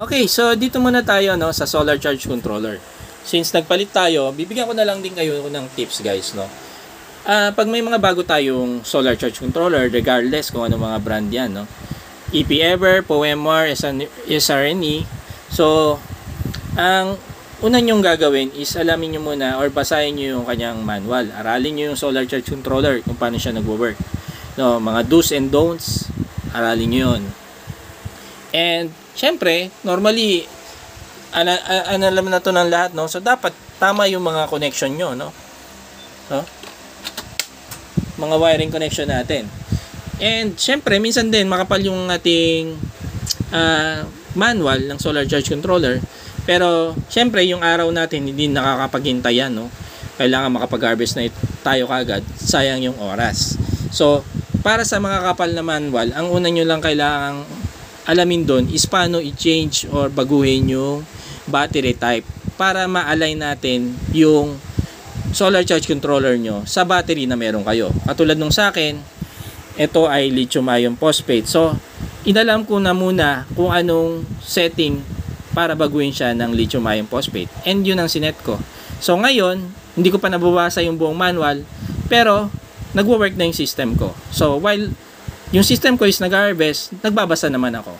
Okay, so dito muna tayo no sa solar charge controller. Since nagpalit tayo, bibigyan ko na lang din kayo ng tips guys no. Pag may mga bago tayong solar charge controller, regardless kung ano mga brand yan no. EP Ever, Poemar, SRNE. So, ang una nyong gagawin is alamin nyo muna or basahin nyo yung kanyang manual. Aralin nyo yung solar charge controller kung paano siya nagwo-work. No, mga do's and don'ts, aralin nyo yun. And syempre, normally alam na to ng lahat, no? So dapat tama yung mga connection nyo, no? Mga wiring connection natin. And syempre, minsan din makapal yung ating manual ng solar charge controller. Pero syempre, yung araw natin hindi nakakapaghintay yan, no? Kailangan makapag-harvest na tayo kagad. Sayang yung oras. So, para sa mga kapal na manual, ang una nyo lang kailangang alamin doon is paano i-change or baguhin yung battery type para ma-align natin yung solar charge controller nyo sa battery na meron kayo. Katulad nung sa akin, ito ay lithium ion phosphate. So, inalam ko na muna kung anong setting para baguhin siya ng lithium ion phosphate. And yun ang sinet ko. So, ngayon, hindi ko pa nababasa yung buong manual, pero nagwo-work na yung system ko. So, while yung system ko is nag-harvest, nagbabasa naman ako.